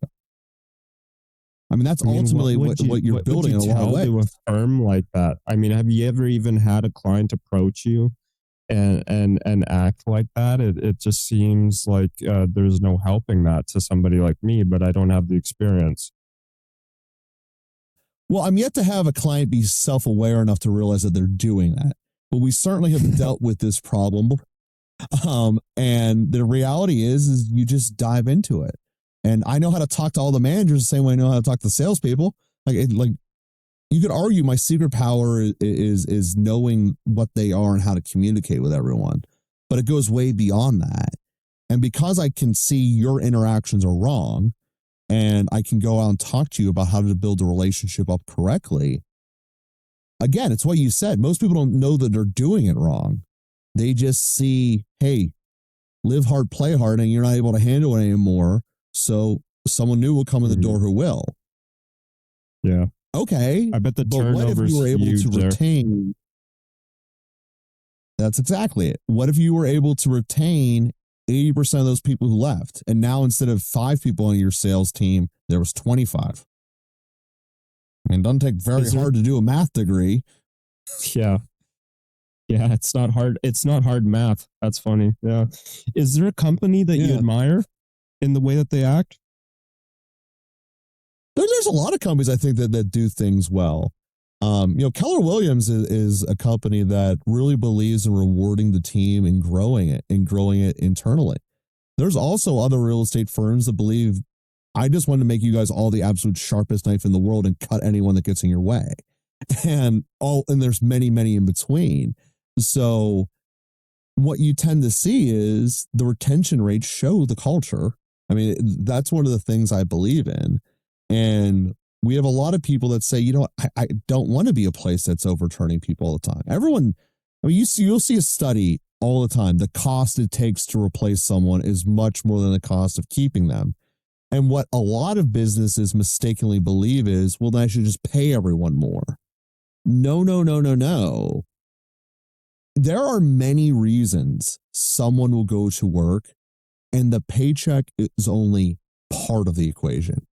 I mean, that's ultimately what you're building in a lot of ways. To a firm like that? I mean, have you ever even had a client approach you and act like that? It just seems like there's no helping that to somebody like me, but I don't have the experience. Well, I'm yet to have a client be self-aware enough to realize that they're doing that. But we certainly have dealt with this problem. And the reality is you just dive into it. And I know how to talk to all the managers the same way I know how to talk to salespeople. Like you could argue my secret power is knowing what they are and how to communicate with everyone. But it goes way beyond that. And because I can see your interactions are wrong, and I can go out and talk to you about how to build a relationship up correctly. Again, it's what you said. Most people don't know that they're doing it wrong. They just see, hey, live hard, play hard, and you're not able to handle it anymore. So someone new will come in the door who will. Yeah. Okay. I bet the turnover's what if you were able huge to retain? That's exactly it. What if you were able to retain 80% of those people who left, and now instead of 5 people on your sales team, there was 25? I mean, it doesn't take very hard to do a math degree. Yeah. Yeah, it's not hard. It's not hard math. That's funny. Yeah. Is there a company that you admire in the way that they act? There's a lot of companies I think that do things well. Keller Williams is a company that really believes in rewarding the team and growing it internally. There's also other real estate firms that believe, I just want to make you guys all the absolute sharpest knife in the world and cut anyone that gets in your way. And there's many, many in between. So what you tend to see is the retention rates show the culture. I mean, that's one of the things I believe in. And we have a lot of people that say, I don't want to be a place that's overturning people all the time. Everyone, you'll see a study all the time. The cost it takes to replace someone is much more than the cost of keeping them. And what a lot of businesses mistakenly believe is, well, then I should just pay everyone more. No. There are many reasons someone will go to work, and the paycheck is only part of the equation.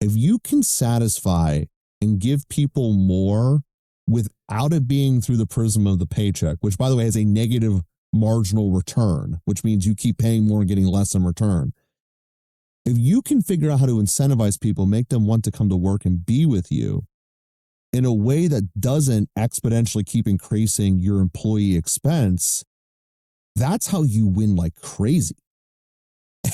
If you can satisfy and give people more without it being through the prism of the paycheck, which, by the way, has a negative marginal return, which means you keep paying more and getting less in return. If you can figure out how to incentivize people, make them want to come to work and be with you in a way that doesn't exponentially keep increasing your employee expense, that's how you win like crazy.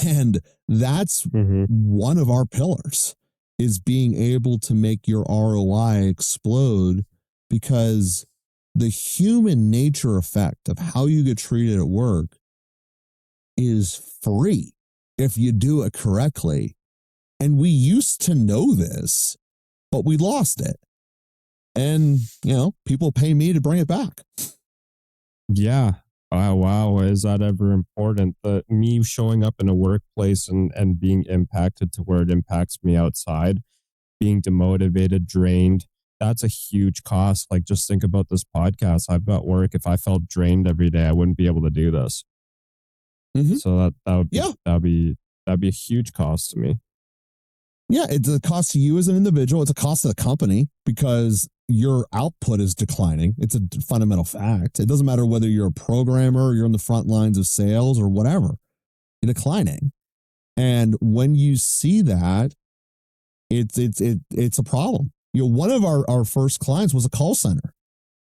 And that's one of our pillars, is being able to make your ROI explode, because the human nature effect of how you get treated at work is free if you do it correctly. And we used to know this, but we lost it. And, people pay me to bring it back. Yeah. Oh, wow. Is that ever important? Me showing up in a workplace and being impacted to where it impacts me outside, being demotivated, drained, that's a huge cost. Like, just think about this podcast. I've got work. If I felt drained every day, I wouldn't be able to do this. So that'd be a huge cost to me. Yeah, it's a cost to you as an individual. It's a cost to the company because your output is declining. It's a fundamental fact. It doesn't matter whether you're a programmer or you're on the front lines of sales or whatever. You're declining. And when you see that, it's a problem. One of our first clients was a call center.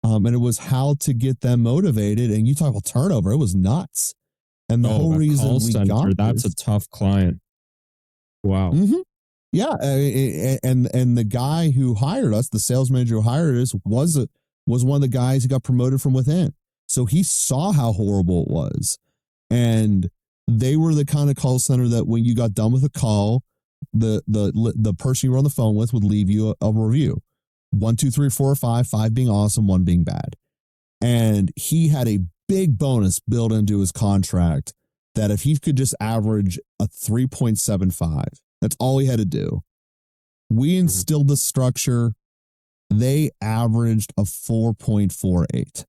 And it was how to get them motivated. And you talk about turnover, it was nuts. And the whole reason that's a tough client. Wow. Yeah, and the guy who hired us, the sales manager who hired us, was one of the guys who got promoted from within. So he saw how horrible it was, and they were the kind of call center that when you got done with a call, the person you were on the phone with would leave you a review: 1, 2, 3, 4, 5, 5 being awesome, 1 being bad. And he had a big bonus built into his contract that if he could just average a 3.75. That's all he had to do. We instilled the structure. They averaged a 4.48.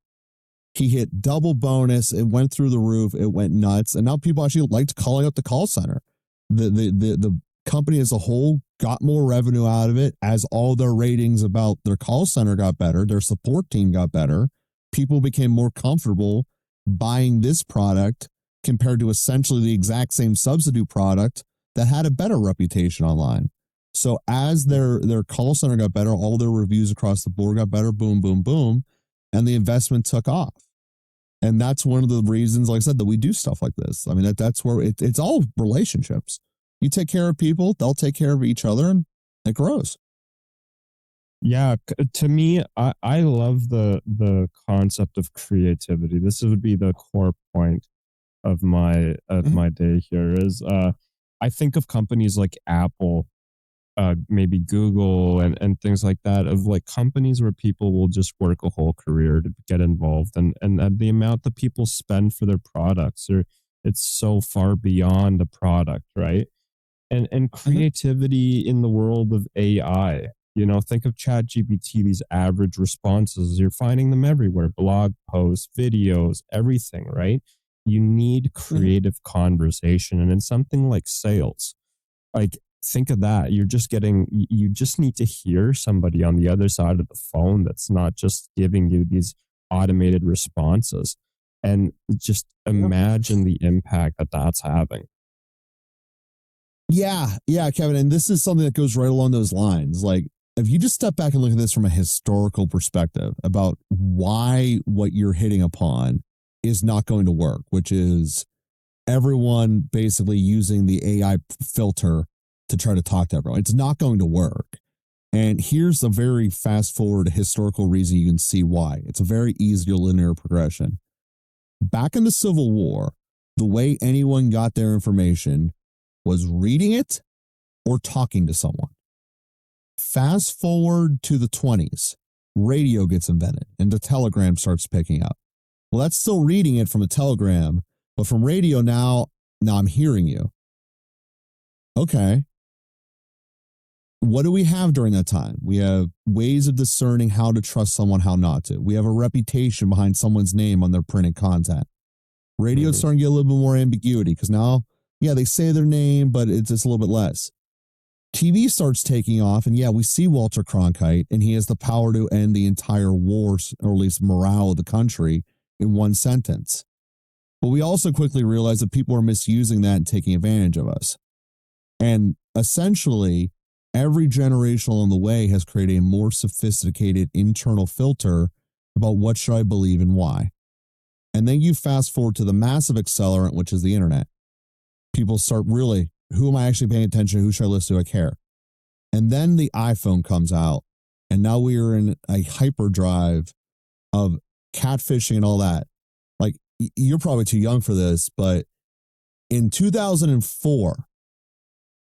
He hit double bonus. It went through the roof. It went nuts. And now people actually liked calling up the call center. The company as a whole got more revenue out of it as all their ratings about their call center got better. Their support team got better. People became more comfortable buying this product compared to essentially the exact same substitute product that had a better reputation online. So as their call center got better, all their reviews across the board got better, boom, boom, boom, and the investment took off. And that's one of the reasons, like I said, that we do stuff like this. I mean, that's where it's all relationships. You take care of people, they'll take care of each other, and it grows. Yeah, to me, I love the concept of creativity. This would be the core point of my day here is I think of companies like Apple, maybe Google and things like that, of like companies where people will just work a whole career to get involved, and the amount that people spend for their products, it's so far beyond the product, right? And creativity in the world of AI, think of ChatGPT, these average responses, you're finding them everywhere, blog posts, videos, everything, right? You need creative conversation. And in something like sales, like think of that. You just need to hear somebody on the other side of the phone that's not just giving you these automated responses. And just imagine the impact that that's having. Yeah, Kevin. And this is something that goes right along those lines. Like, if you just step back and look at this from a historical perspective about why what you're hitting upon is not going to work, which is everyone basically using the AI filter to try to talk to everyone. It's not going to work. And here's a very fast forward historical reason you can see why. It's a very easy linear progression. Back in the Civil War, the way anyone got their information was reading it or talking to someone. Fast forward to the 20s, radio gets invented and the telegram starts picking up. Well, that's still reading it from a telegram, but from radio now I'm hearing you. Okay. What do we have during that time? We have ways of discerning how to trust someone, how not to. We have a reputation behind someone's name on their printed content. Radio's starting to get a little bit more ambiguity because now, yeah, they say their name, but it's just a little bit less. TV starts taking off, and yeah, we see Walter Cronkite, and he has the power to end the entire war, or at least morale of the country, in one sentence. But we also quickly realize that people are misusing that and taking advantage of us. And essentially, every generation along the way has created a more sophisticated internal filter about what should I believe and why. And then you fast forward to the massive accelerant, which is the internet. People start really, who am I actually paying attention to? Who should I listen to? I care. And then the iPhone comes out, and now we are in a hyperdrive of catfishing and all that. Like, you're probably too young for this, but in 2004,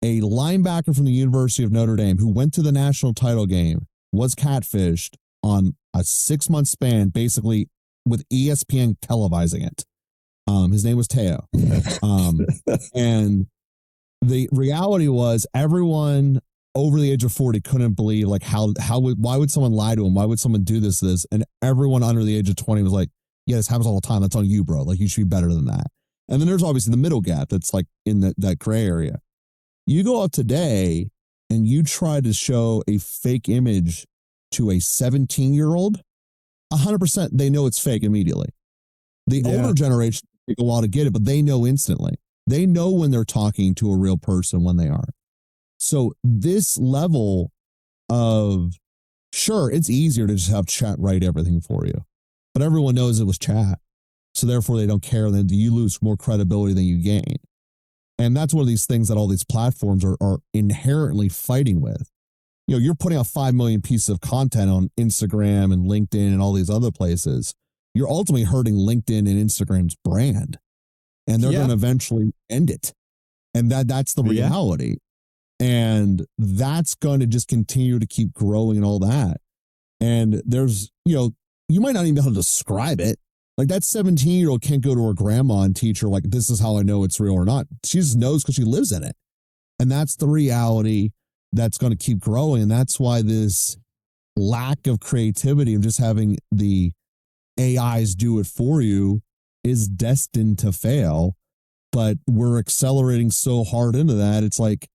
a linebacker from the University of Notre Dame who went to the national title game was catfished on a 6-month span, basically with ESPN televising it. His name was Teo. And the reality was everyone over the age of 40 couldn't believe, like, why would someone lie to him? Why would someone do this? And everyone under the age of 20 was like, yeah, this happens all the time. That's on you, bro. Like, you should be better than that. And then there's obviously the middle gap that's like in that gray area. You go out today and you try to show a fake image to a 17-year-old, 100% they know it's fake immediately. The older generation take a while to get it, but they know instantly. They know when they're talking to a real person when they are. So this level of, sure, it's easier to just have chat write everything for you, but everyone knows it was chat. So therefore they don't care. Then you lose more credibility than you gain. And that's one of these things that all these platforms are inherently fighting with. You know, you're putting out 5 million pieces of content on Instagram and LinkedIn and all these other places. You're ultimately hurting LinkedIn and Instagram's brand. And they're going to eventually end it. And that's the reality. And that's going to just continue to keep growing and all that. And there's, you might not even be able to describe it. Like, that 17-year-old can't go to her grandma and teach her, like, this is how I know it's real or not. She just knows because she lives in it. And that's the reality that's going to keep growing. And that's why this lack of creativity of just having the AIs do it for you is destined to fail. But we're accelerating so hard into that. It's like,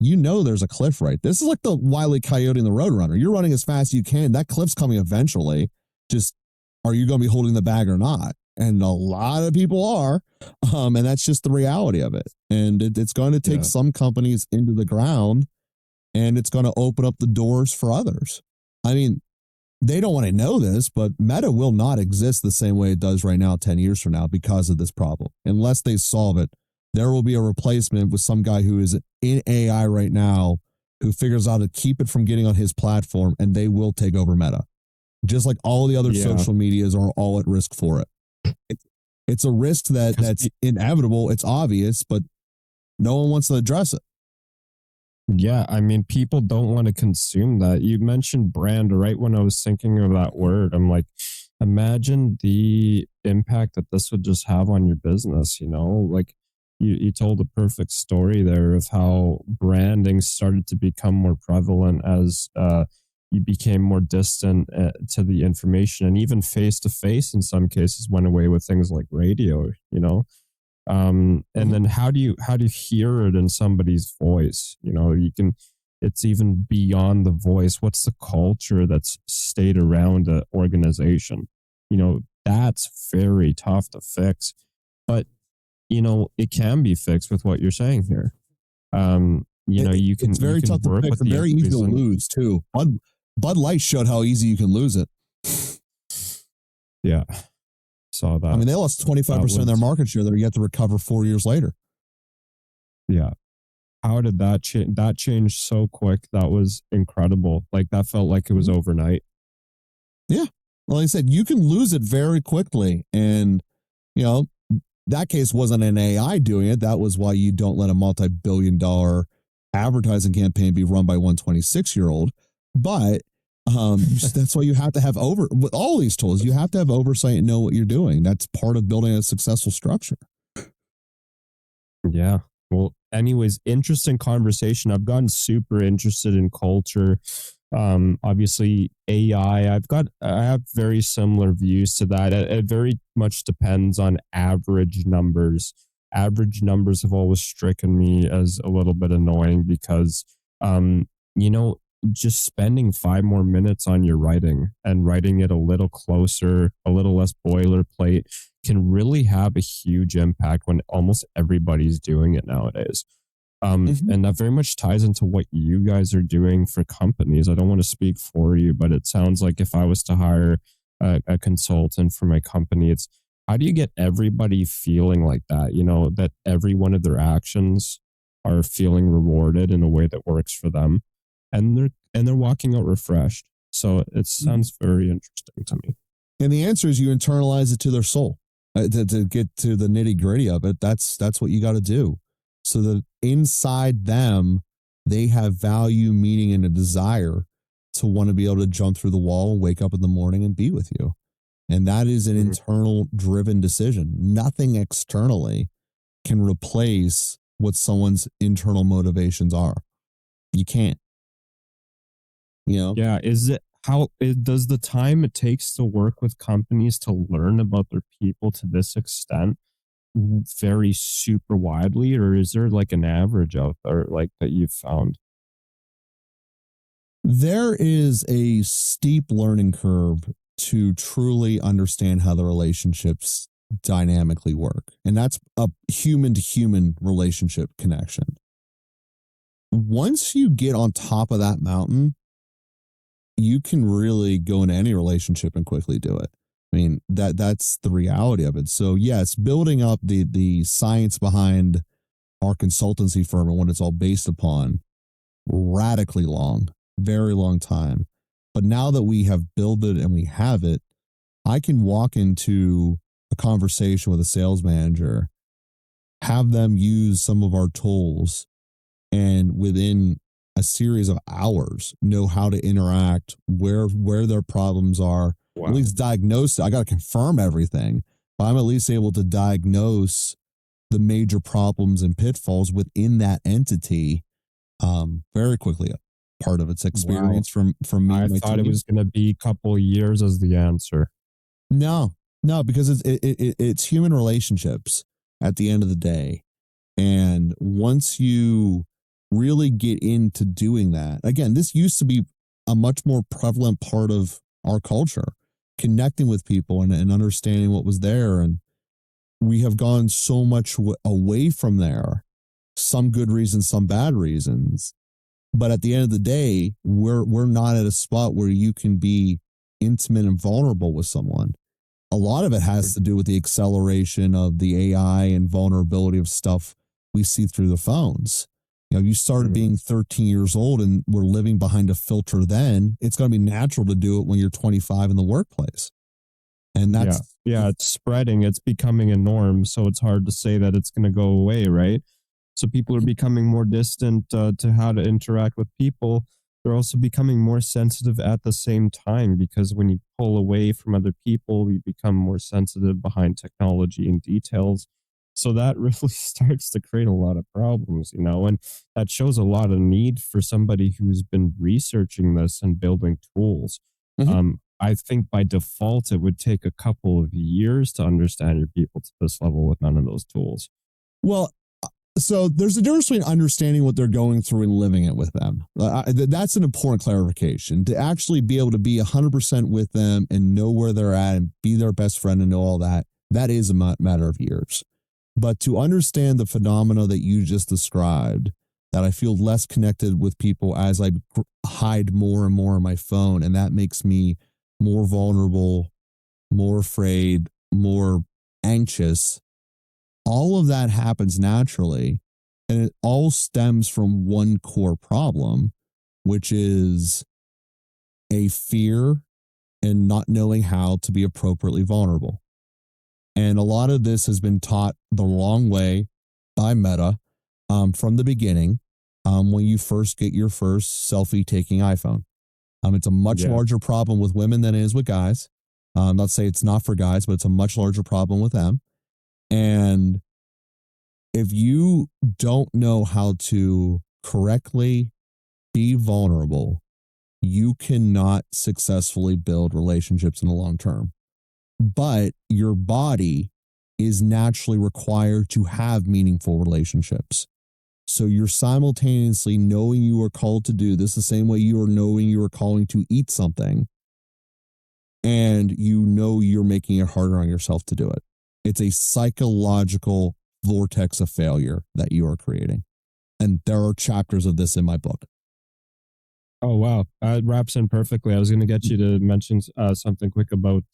there's a cliff, right? This is like the Wile E. Coyote and the Roadrunner. You're running as fast as you can. That cliff's coming eventually. Just, are you going to be holding the bag or not? And a lot of people are. And that's just the reality of it. And it's going to take some companies into the ground, and it's going to open up the doors for others. I mean, they don't want to know this, but Meta will not exist the same way it does right now 10 years from now because of this problem. Unless they solve it, there will be a replacement with some guy who is in AI right now who figures out how to keep it from getting on his platform, and they will take over Meta. Just like all the other social medias are all at risk for it. It's a risk that's inevitable. It's obvious, but no one wants to address it. Yeah, I mean, people don't want to consume that. You mentioned brand right when I was thinking of that word. I'm like, imagine the impact that this would just have on your business, Like, you told a perfect story there of how branding started to become more prevalent as you became more distant to the information, and even face-to-face in some cases went away with things like radio, and then how do you hear it in somebody's voice? It's even beyond the voice. What's the culture that's stayed around an organization? that's very tough to fix. But, it can be fixed with what you're saying here. It's very tough to fix and very easy to lose too. Bud Light showed how easy you can lose it. Yeah. Saw that. I mean, they lost 25% of their market share that you have to recover 4 years later. Yeah. How did that change? That changed so quick. That was incredible. Like, that felt like it was overnight. Yeah. Like I said, you can lose it very quickly. And, that case wasn't an AI doing it. That was why you don't let a multi-billion-dollar advertising campaign be run by one 26-year-old. But that's why you have to have with all these tools, you have to have oversight and know what you're doing. That's part of building a successful structure. Yeah. Well, anyways, interesting conversation. I've gotten super interested in culture. Obviously AI, I have very similar views to that. It very much depends on average numbers. Average numbers have always stricken me as a little bit annoying because, just spending 5 more minutes on your writing and writing it a little closer, a little less boilerplate can really have a huge impact when almost everybody's doing it nowadays. And that very much ties into what you guys are doing for companies. I don't want to speak for you, but it sounds like if I was to hire a consultant for my company, it's how do you get everybody feeling like that? That every one of their actions are feeling rewarded in a way that works for them, and they're walking out refreshed. So it sounds very interesting to me. And the answer is you internalize it to their soul. To get to the nitty gritty of it, that's what you got to do. So that inside them, they have value, meaning, and a desire to want to be able to jump through the wall and wake up in the morning and be with you. And that is an internal driven decision. Nothing externally can replace what someone's internal motivations are. You can't. Yeah. Does the time it takes to work with companies to learn about their people to this extent vary super widely, or is there like an average out there like that you've found? There is a steep learning curve to truly understand how the relationships dynamically work. And that's a human to human relationship connection. Once you get on top of that mountain, you can really go into any relationship and quickly do it. I mean, that's the reality of it. So yes, building up the science behind our consultancy firm and what it's all based upon, radically long, very long time. But now that we have built it and we have it, I can walk into a conversation with a sales manager, have them use some of our tools, and within a series of hours know how to interact, where their problems are. Wow. At least diagnose it. I got to confirm everything, but I'm at least able to diagnose the major problems and pitfalls within that entity very quickly. Part of its experience from me. I thought it was going to be a couple of years as the answer. No, because it's human relationships at the end of the day. And once you really get into doing that, again, this used to be a much more prevalent part of our culture, connecting with people and understanding what was there. And we have gone so much away from there, some good reasons, some bad reasons. But at the end of the day, we're not at a spot where you can be intimate and vulnerable with someone. A lot of it has to do with the acceleration of the AI and vulnerability of stuff we see through the phones. You started being 13 years old and we're living behind a filter then. It's going to be natural to do it when you're 25 in the workplace. And that's... Yeah, it's spreading. It's becoming a norm. So it's hard to say that it's going to go away, right? So people are becoming more distant to how to interact with people. They're also becoming more sensitive at the same time, because when you pull away from other people, you become more sensitive behind technology and details. So that really starts to create a lot of problems, and that shows a lot of need for somebody who's been researching this and building tools. I think by default, it would take a couple of years to understand your people to this level with none of those tools. Well, So there's a difference between understanding what they're going through and living it with them. That's an important clarification. To actually be able to be 100% with them and know where they're at and be their best friend and know all that, that is a matter of years. But to understand the phenomena that you just described, that I feel less connected with people as I hide more and more on my phone, and that makes me more vulnerable, more afraid, more anxious. All of that happens naturally, and it all stems from one core problem, which is a fear and not knowing how to be appropriately vulnerable. And a lot of this has been taught the wrong way by Meta from the beginning when you first get your first selfie-taking iPhone. It's a much larger problem with women than it is with guys. Not to say it's not for guys, but it's a much larger problem with them. And if you don't know how to correctly be vulnerable, you cannot successfully build relationships in the long term. But your body is naturally required to have meaningful relationships. So you're simultaneously knowing you are called to do this the same way you are knowing you are calling to eat something. And you know you're making it harder on yourself to do it. It's a psychological vortex of failure that you are creating. And there are chapters of this in my book. Oh, wow. It wraps in perfectly. I was going to get you to mention something quick about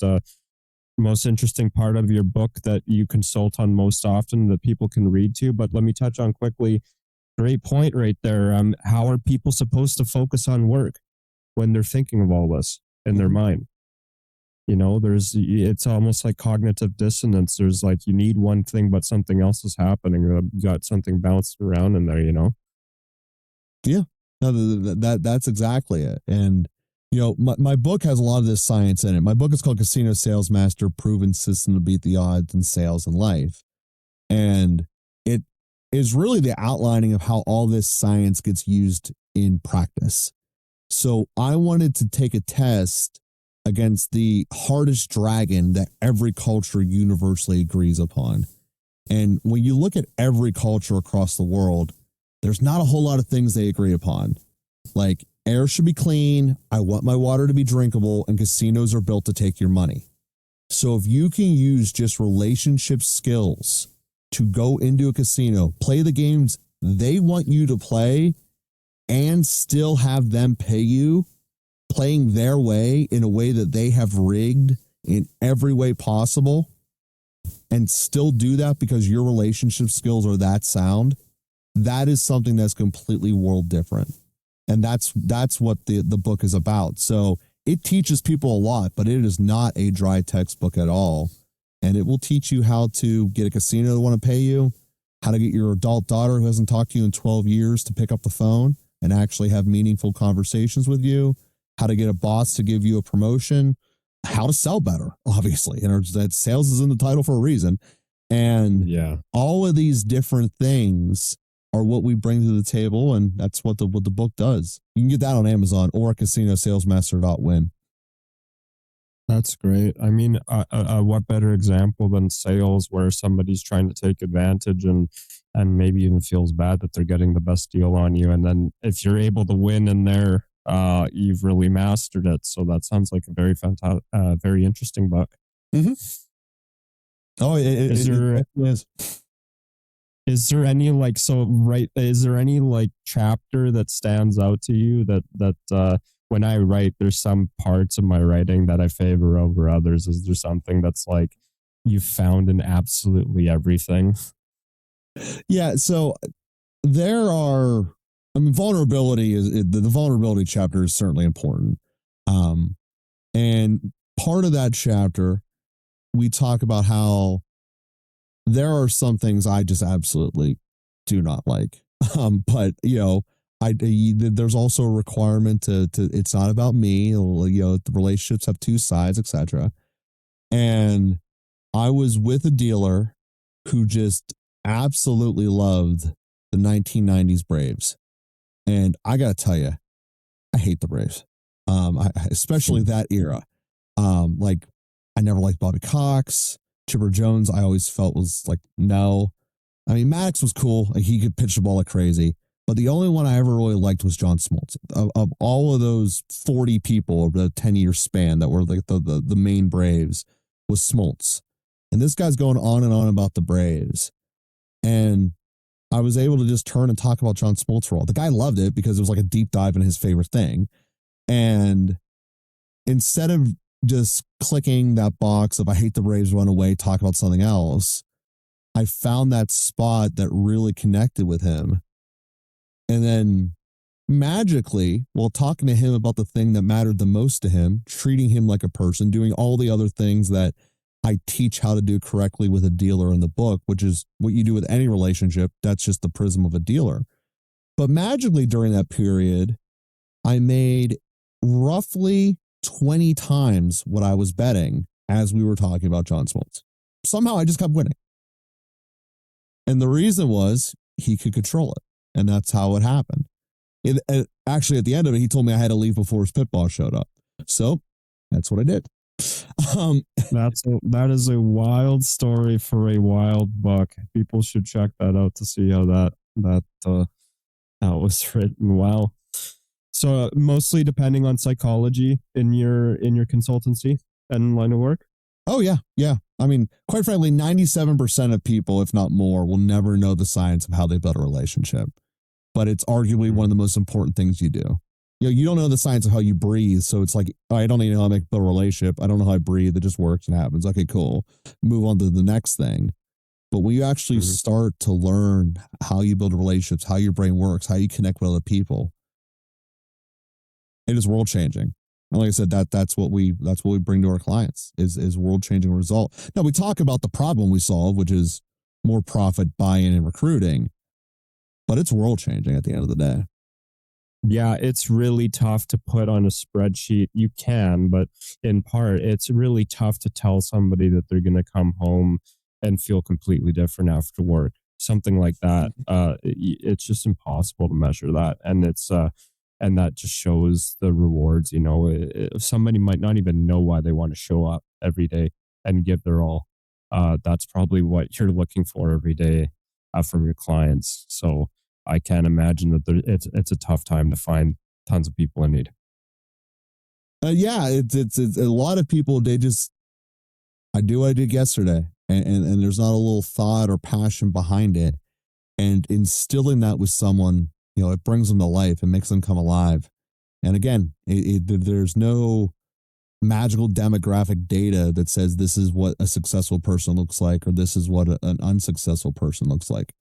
most interesting part of your book that you consult on most often that people can read to. But let me touch on quickly. Great point right there. How are people supposed to focus on work when they're thinking of all this in their mind? You know, it's almost like cognitive dissonance. There's like, you need one thing, but something else is happening. You got something bouncing around in there, you know? Yeah, no, that's exactly it. And, you know, my book has a lot of this science in it. My book is called Casino Sales Master, Proven System to Beat the Odds in Sales and Life. And it is really the outlining of how all this science gets used in practice. So I wanted to take a test against the hardest dragon that every culture universally agrees upon. And when you look at every culture across the world, there's not a whole lot of things they agree upon. Like, air should be clean, I want my water to be drinkable, and casinos are built to take your money. So if you can use just relationship skills to go into a casino, play the games they want you to play, and still have them pay you, playing their way in a way that they have rigged in every way possible, and still do that because your relationship skills are that sound, that is something that's completely world different. And that's what the book is about. So it teaches people a lot, but it is not a dry textbook at all. And it will teach you how to get a casino to want to pay you, how to get your adult daughter who hasn't talked to you in 12 years to pick up the phone and actually have meaningful conversations with you, how to get a boss to give you a promotion, how to sell better, obviously. And that sales is in the title for a reason. And all of these different things are what we bring to the table, and that's what the book does. You can get that on Amazon or at casinosalesmaster.win. That's great. I mean, what better example than sales where somebody's trying to take advantage and maybe even feels bad that they're getting the best deal on you. And then if you're able to win in there, you've really mastered it. So that sounds like a very fantastic, very interesting book. Mm-hmm. Oh, it is. Is there any is there any like chapter that stands out to you that when I write, there's some parts of my writing that I favor over others? Is there something that's like you found in absolutely everything? Yeah. So there are, I mean, vulnerability the vulnerability chapter is certainly important. And part of that chapter, we talk about how there are some things I just absolutely do not like. But you know, there's also a requirement to it's not about me. You know, the relationships have two sides, etc. And I was with a dealer who just absolutely loved the 1990s Braves, and I gotta tell you, I hate the Braves. Especially that era. Like, I never liked Bobby Cox. Chipper Jones, I always felt was like, no. I mean, Maddox was cool. Like, he could pitch the ball like crazy. But the only one I ever really liked was John Smoltz. Of all of those 40 people over the 10-year span that were like the main Braves, was Smoltz. And this guy's going on and on about the Braves. And I was able to just turn and talk about John Smoltz for all. The guy loved it because it was like a deep dive in his favorite thing. And instead of just clicking that box of I hate the Braves, run away, talk about something else, I found that spot that really connected with him. And then magically, while talking to him about the thing that mattered the most to him, treating him like a person, doing all the other things that I teach how to do correctly with a dealer in the book, which is what you do with any relationship. That's just the prism of a dealer. But magically during that period, I made roughly 20 times what I was betting as we were talking about John Smoltz. Somehow I just kept winning. And the reason was he could control it. And that's how it happened. Actually, at the end of it, he told me I had to leave before his pit boss showed up. So that's what I did. That is a wild story for a wild book. People should check that out to see how that was written. Wow. So mostly depending on psychology in your consultancy and line of work. Oh yeah, yeah. I mean, quite frankly, 97% of people, if not more, will never know the science of how they build a relationship. But it's arguably one of the most important things you do. You know, you don't know the science of how you breathe, so it's like, I don't even know how to build a relationship. I don't know how I breathe. It just works and happens. Okay, cool. Move on to the next thing. But when you actually start to learn how you build relationships, how your brain works, how you connect with other people, it is world changing. And like I said, that's what we bring to our clients is world changing result. Now we talk about the problem we solve, which is more profit, buy-in, and recruiting. But it's world changing at the end of the day. Yeah, it's really tough to put on a spreadsheet. You can, but in part, it's really tough to tell somebody that they're going to come home and feel completely different after work. Something like that. It's just impossible to measure that. And and that just shows the rewards. You know, somebody might not even know why they want to show up every day and give their all. That's probably what you're looking for every day from your clients. So I can't imagine that it's a tough time to find tons of people in need. Yeah, it's a lot of people. I do what I did yesterday, and there's not a little thought or passion behind it, and instilling that with someone, you know, it brings them to life and makes them come alive. And again, there's no magical demographic data that says this is what a successful person looks like, or this is what an unsuccessful person looks like.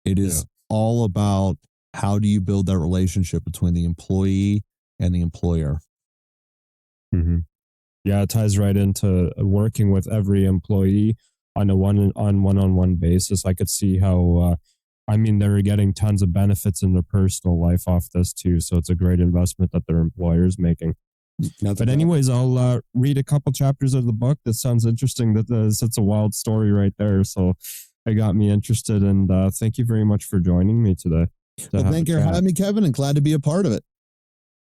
It is all about how do you build that relationship between the employee and the employer. Mm-hmm. Yeah, it ties right into working with every employee on a one-on-one basis. I could see how, they're getting tons of benefits in their personal life off this too. So it's a great investment that their employer's making. But anyways, I'll read a couple chapters of the book. That sounds interesting. It's a wild story right there. So it got me interested. And thank you very much for joining me today. Well, thank you for having me, Kevin, and glad to be a part of it.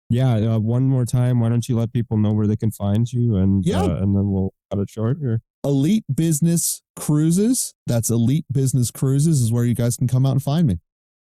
Yeah, one more time, why don't you let people know where they can find you, and then we'll cut it short here. Elite Business Cruises. That's Elite Business Cruises is where you guys can come out and find me.